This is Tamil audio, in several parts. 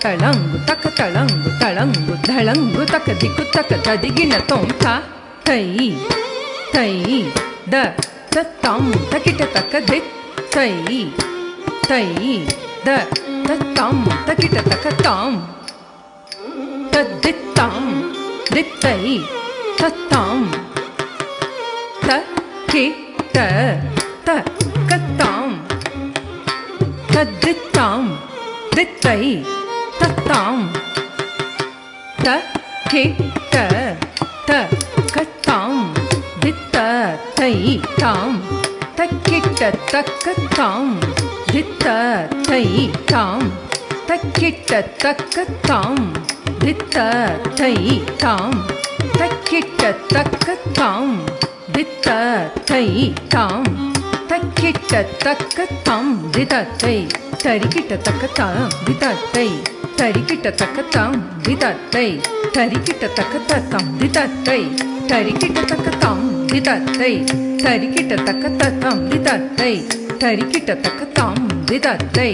ತಳಂಗು ತಕ ತಳಂಗು ತಳಂಗು ಧಳಂಗು ತಕ ದಿಕ್ಕು ತಕ ತದಿಗಿನ ತೊಂ ತ ತೈ ತೈ ದ ತತ್ತಂ ತಕಿಟ ತಕ ದಿಕ್ ತೈ ತೈ ದ ತತ್ತಂ ತಕಿಟ ತಕ ತಾಂ ತದ್ದಿತ್ತಾಂ ದಿತ್ತೈ ತತ್ತಾಂ ತ ಕಿ ತ ತ ಕತ್ತಾಂ ತದ್ದಿತ್ತಾಂ ದಿತ್ತೈ தத்தாம் த கே த த கத்தாம் தித்த தை தாம் தக்கிட்ட தக்கத்தாம் தித்த தை தாம் தக்கிட்ட தக்கத்தாம் தித்த தை தாம் தக்கிட்ட தக்கத்தாம் தித்த தை தாம் தக்கிட்ட தக்கத்தாம் திதத்தை தரிக்கிட்ட தக்கத்தாம் திதத்தை தரிக்கிட்ட தக்கத்தாம் திதத்தை தரிக்கிட்ட தக்கத்தாம் திதத்தை தரிக்கிட்ட தக்கத்தாம் திதத்தை தரிக்கிட்ட தக்கத்தாம் திதத்தை தரிக்கிட்ட தக்கத்தாம் திதத்தை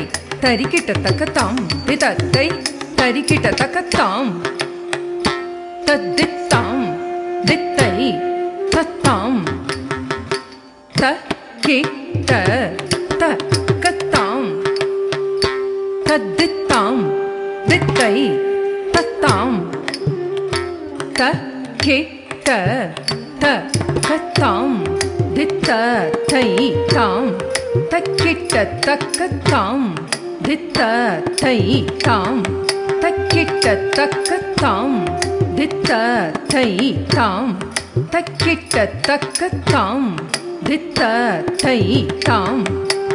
தரிக்கிட்ட தக்கத்தாம் திதத்தை தரிக்கிட்ட தக்கத்தாம் தத்தித்தாம் தித்தை தத்தாம் த கே த த கத்தாம் தத்தித்தாம் தித்தை தத்தாம் த கே த த கத்தாம் தித்த தை தாம் தக்கிட்ட தக்கத்தாம் தித்த தை தாம் தக்கிட்ட தக்கத்தாம் தித்த தை தாம் தக்கிட்ட தக்கத்தாம் தித்த தை தாம்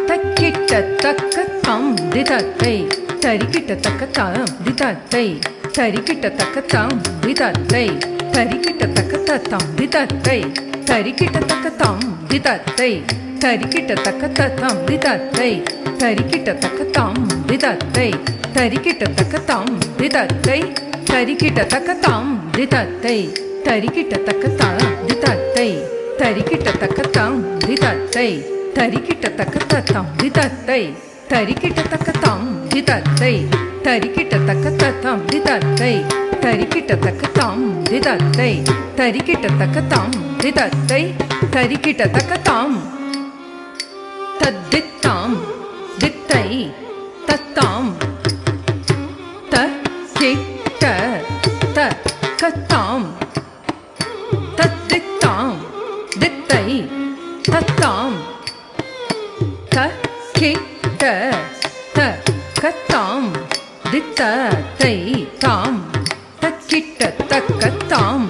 தக்கிட்ட தக்கத்தாம் திதத்தை தரிக்கிட்ட தக்கத்தாம் திதத்தை தரிக்கிட்ட தக்கத்தாம் திதத்தை தரிக்கிட்ட தக்கத்தாம் திதத்தை தரிக்கிட்ட தக்கத்தாம் திதத்தை தரிக்கிட்ட தக்கத்தாம் திதத்தை தரிக்கிட்ட தக்கத்தாம் திதத்தை தரிக்கிட்ட தக்கத்தாம் திதத்தை தரிக்கிட்ட தக்கத்தாம் திதத்தை தரிக்கிட்ட தக்கத்தாம் திதத்தை தரிக்கிட்ட தக்கத்தாம் திதத்தை தரிக்கிட்ட தக்கத்தாம் திதத்தை தரிக்கிட்ட தக்கத்தாம் திதத்தை தரிக்கிட்ட தக்கத்தாம் திதத்தை தரிக்கிட்ட தக்கத்தாம் திதத்தை தரிக்கிட்ட தக்கத்தாம் திதத்தை தரிக்கிட்ட தக்கத்தாம் தத்தித்தாம் தித்தை தத்தாம் த கிட்ட த கத்தாம் தத்தித்தாம் தித்தை தத்தாம் த கிட்ட த கத்தாம் தித்த தை தாம் தக்கிட்ட தக்கத்தாம்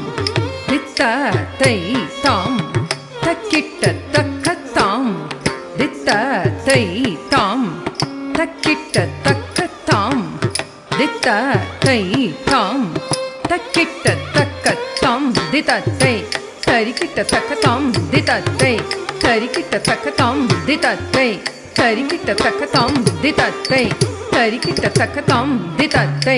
தித்த தை தாம் தக்கிட்ட தக்கத்தாம் தித்த தை தாம் தக்கிட்ட தக்கத்தாம் தித்த தை தாம் தக்கிட்ட தக்கத்தாம் திதத்தை தரிக்கிட்ட தக்கத்தாம் திதத்தை தரிக்கிட்ட தக்கத்தாம் திதத்தை தரிக்கிட்ட தக்கத்தாம் திதத்தை தரிக்கிட்ட தக்கத்தாம் திதத்தை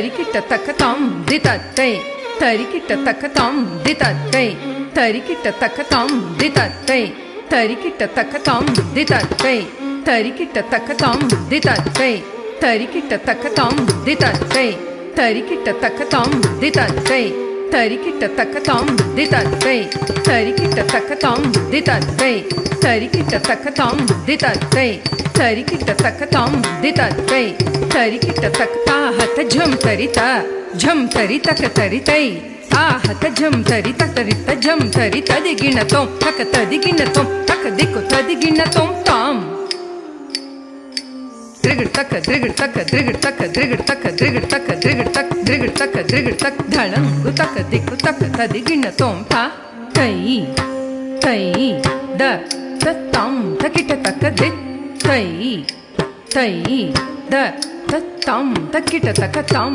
தரிக்கிட்ட தக்கத்தாம் திதத்தை தரிக்கிட்ட தக்கத்தாம் திதத்தை தரிக்கிட்ட தக்கத்தாம் திதத்தை தரிக்கிட்ட தக்கத்தாம் திதத்தை தரிக்கிட்ட தக்கத்தாம் திதத்தை தரிக்கிட்ட தக்கத்தாம் திதத்தை தரிக்கிட்ட தக்கத்தாம் திதத்தை தரிக்கிட்ட தக்கத்தாம் திதத்தை தரிக்கிட்ட தக்கத்தாம் திதத்தை தரிக்கிட்ட தக்கத்தாம் திதத்தை தரிக்கிட்ட தக்கத்தாம் திதத்தை தரிக்கிட்ட தக்கதா ஹத ஜம் தரிதா ஜம் தரிதக தரிதை ತಾ ಹತ ಝಂ ತರಿತ ತರಿತ ಝಂ ತರಿತ ದಿಗಿಣ ತೊಂ ತಕ ತದಿಗಿಣ ತೊಂ ತಕ ದಿಕ್ಕು ತದಿಗಿಣ ತೊಂ ತಾಂ ದ್ರಿಗಿಡ್ ತಕ ದ್ರಿಗಿಡ್ ತಕ ದ್ರಿಗಿಡ್ ತಕ ದ್ರಿಗಿಡ್ ತಕ ದ್ರಿಗಿಡ್ ತಕ ದ್ರಿಗಿಡ್ ತಕ ದ್ರಿಗಿಡ್ ತಕ ದ್ರಿಗಿಡ್ ತಕ ಧಳಂಗು ತಕ ದಿಕ್ಕು ತಕ ತದಿಗಿಣ ತೊಂ ತಾ ತೈ ತೈ ದ ತತ್ತಾಂ ತಕಿಟ ತಕ ದಿತ್ ತೈ ತೈ ದ ತತ್ತಾಂ ತಕಿಟ ತಕ ತಾಂ